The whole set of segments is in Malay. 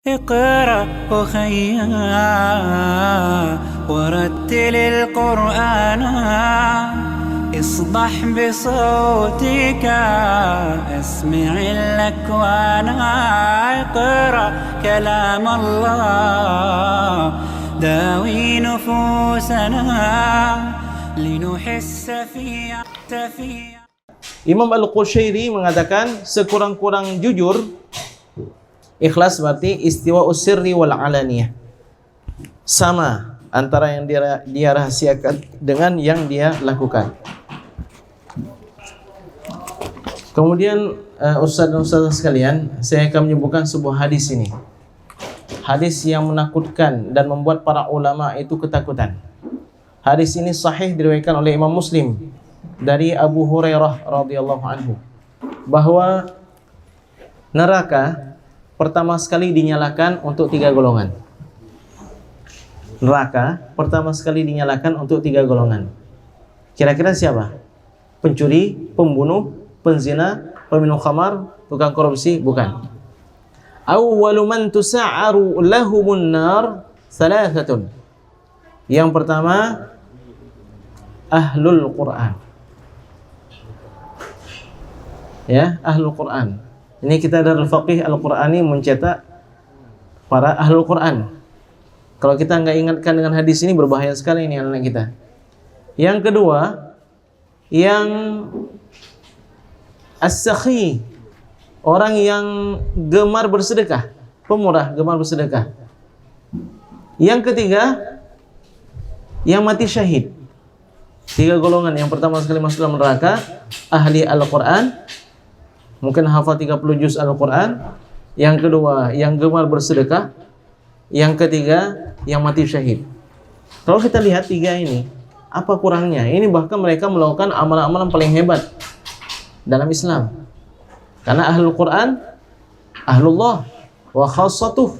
اقرأ أخيا ورتل القرآن اصدح بصوتك اسمع الأكوان اقرأ كلام الله داوي نفوسنا لنحس في Imam Al-Qushairi mengatakan sekurang-kurang jujur ikhlas berarti istiwa usirri wal alaniyah, sama antara yang dia rahasiakan dengan yang dia lakukan. Kemudian ustaz dan ustazah sekalian, saya akan menyebutkan sebuah hadis ini, hadis yang menakutkan dan membuat para ulama itu ketakutan. Hadis ini sahih diriwayatkan oleh Imam Muslim dari Abu Hurairah radhiyallahu anhu bahwa neraka pertama sekali dinyalakan untuk 3 golongan. Neraka pertama sekali dinyalakan untuk 3 golongan. Kira-kira siapa? Pencuri, pembunuh, penzina, peminum khamar, tukang korupsi? Bukan. Awwalu man tusa'aru lahumun nar thalathatun. Yang pertama, ahlul Quran. Ya, ahlul Quran. Ini kita dari Faqih Al-Qur'ani mencetak para ahlul Quran. Kalau kita nggak ingatkan dengan hadis ini, berbahaya sekali ini anak-anak kita. Yang kedua, yang as-sakhi, orang yang gemar bersedekah, pemurah, gemar bersedekah. Yang ketiga, yang mati syahid. 3 golongan. Yang pertama sekali masuk dalam neraka, ahli Al-Quran, mungkin hafal 30 juz Al-Quran. Yang kedua, yang gemar bersedekah. Yang ketiga, yang mati syahid. Kalau kita lihat 3 ini, apa kurangnya? Ini bahkan mereka melakukan amalan-amalan paling hebat dalam Islam. Karena ahlul Quran, ahlullah wa khassatuh.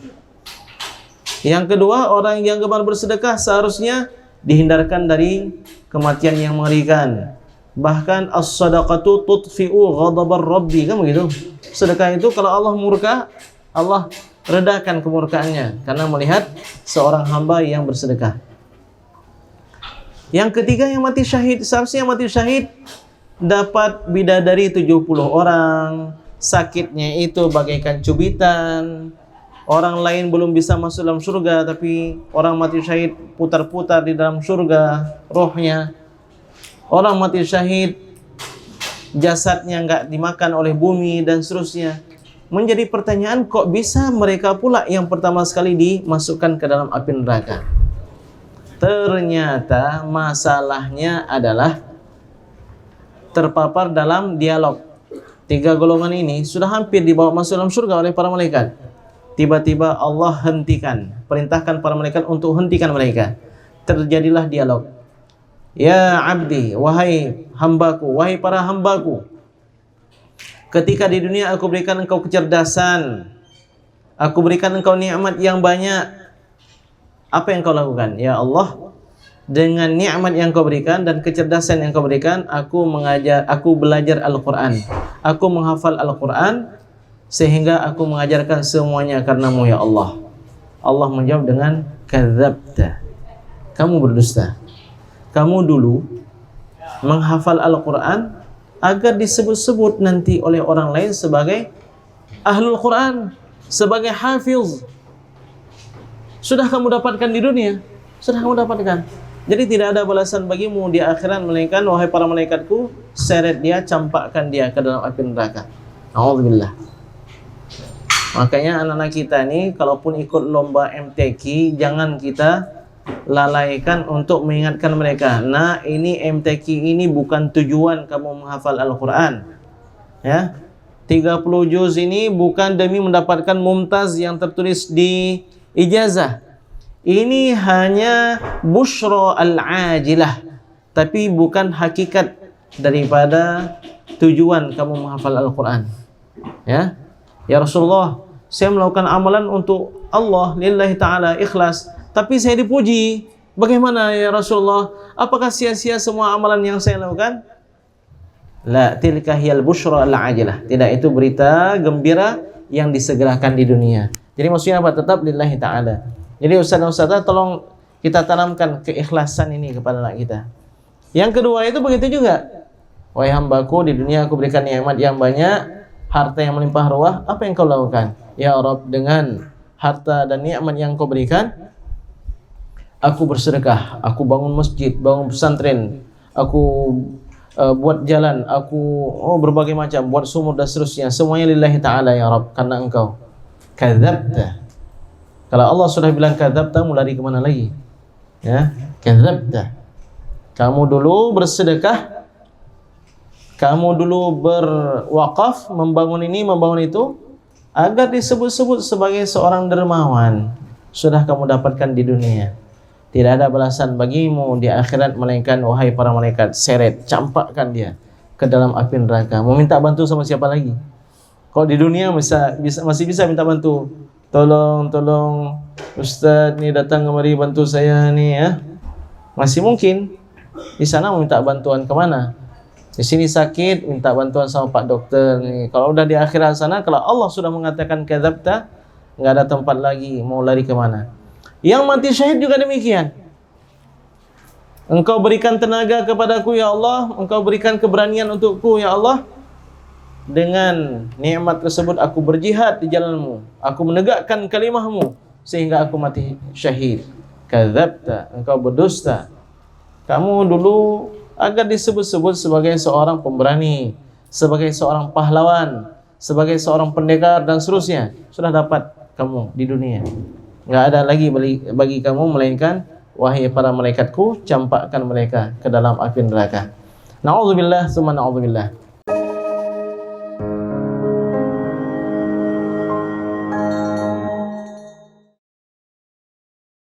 Yang kedua, orang yang gemar bersedekah seharusnya dihindarkan dari kematian yang mengerikan. Bahkan as-sadaqatu tudfi'u ghadabar rabbi, kan begitu? Sedekah itu kalau Allah murka, Allah redakan kemurkaannya karena melihat seorang hamba yang bersedekah. Yang ketiga, yang mati syahid. Seharusnya yang mati syahid dapat bidadari 70 orang, sakitnya itu bagaikan cubitan. Orang lain belum bisa masuk dalam surga, tapi orang mati syahid putar-putar di dalam surga rohnya. Orang mati syahid jasadnya nggak dimakan oleh bumi dan seterusnya. Menjadi pertanyaan, kok bisa mereka pula yang pertama sekali dimasukkan ke dalam api neraka? Ternyata masalahnya adalah terpapar dalam dialog. 3 golongan ini sudah hampir dibawa masuk dalam surga oleh para malaikat. Tiba-tiba Allah hentikan, perintahkan para malaikat untuk hentikan mereka. Terjadilah dialog. Ya abdi, wahai hambaku, wahai para hambaku, ketika di dunia aku berikan engkau kecerdasan, aku berikan engkau nikmat yang banyak, apa yang kau lakukan? Ya Allah, dengan nikmat yang kau berikan dan kecerdasan yang kau berikan, aku belajar Al-Quran, aku menghafal Al-Quran, sehingga aku mengajarkan semuanya karenamu ya Allah. Allah menjawab dengan kadzabta, kamu berdusta. Kamu dulu menghafal Al-Quran agar disebut-sebut nanti oleh orang lain sebagai ahlul Quran, sebagai hafiz. Sudah kamu dapatkan di dunia, sudah kamu dapatkan. Jadi tidak ada balasan bagimu di akhirat melainkan, wahai para malaikatku, seret dia, campakkan dia ke dalam api neraka. A'udzubillah. Makanya anak-anak kita ini kalaupun ikut lomba MTQ, jangan kita lalaikan untuk mengingatkan mereka. Nah, ini MTQ ini bukan tujuan kamu menghafal Al-Quran. Ya, 30 juz ini bukan demi mendapatkan mumtaz yang tertulis di ijazah. Ini hanya busyra al-ajilah, tapi bukan hakikat daripada tujuan kamu menghafal Al-Quran. Ya, ya Rasulullah, saya melakukan amalan untuk Allah, lillahi ta'ala, ikhlas, tapi saya dipuji. Bagaimana ya Rasulullah? Apakah sia-sia semua amalan yang saya lakukan? La tilka hiyal busyra al-ajilah. Tidak, itu berita gembira yang disegerakan di dunia. Jadi maksudnya apa? Tetap lillahi ta'ala. Jadi ustaz-ustazah tolong kita tanamkan keikhlasan ini kepada anak kita. Yang kedua itu begitu juga. Wahai hambaku, di dunia aku berikan nikmat yang banyak, harta yang melimpah ruah, apa yang kau lakukan? Ya Rabb, dengan harta dan nikmat yang kau berikan, aku bersedekah, aku bangun masjid, bangun pesantren, aku buat jalan, aku berbagai macam, buat sumur dan seterusnya, semuanya lillahi ta'ala ya Rabb, karena engkau. Kadzabta. Kalau Allah sudah bilang kadzabta, mau lari kemana lagi? Ya, kadzabta. Kamu dulu bersedekah, kamu dulu berwakaf, membangun ini, membangun itu, agar disebut-sebut sebagai seorang dermawan. Sudah kamu dapatkan di dunia. Tidak ada balasan bagimu di akhirat melainkan wahai para malaikat, seret, campakkan dia ke dalam api neraka. Mau minta bantu sama siapa lagi? Kalau di dunia masih bisa minta bantu. Tolong Ustaz ni datang kemari bantu saya ni ya. Masih mungkin. Di sana mau minta bantuan kemana? Di sini sakit, minta bantuan sama Pak Dokter ni. Kalau udah di akhirat sana, kalau Allah sudah mengatakan kadzabta, enggak ada tempat lagi, mau lari kemana? Yang mati syahid juga demikian. Engkau berikan tenaga kepadaku ya Allah, engkau berikan keberanian untukku ya Allah. Dengan nikmat tersebut aku berjihad di jalanmu, aku menegakkan kalimahmu sehingga aku mati syahid. Kadzabta, engkau berdusta. Kamu dulu agar disebut-sebut sebagai seorang pemberani, sebagai seorang pahlawan, sebagai seorang pendekar dan seterusnya, sudah dapat kamu di dunia. Enggak ada lagi bagi kamu melainkan wahai para malaikatku, campakkan mereka ke dalam api neraka. Na'udzubillah, summa na'udzubillah.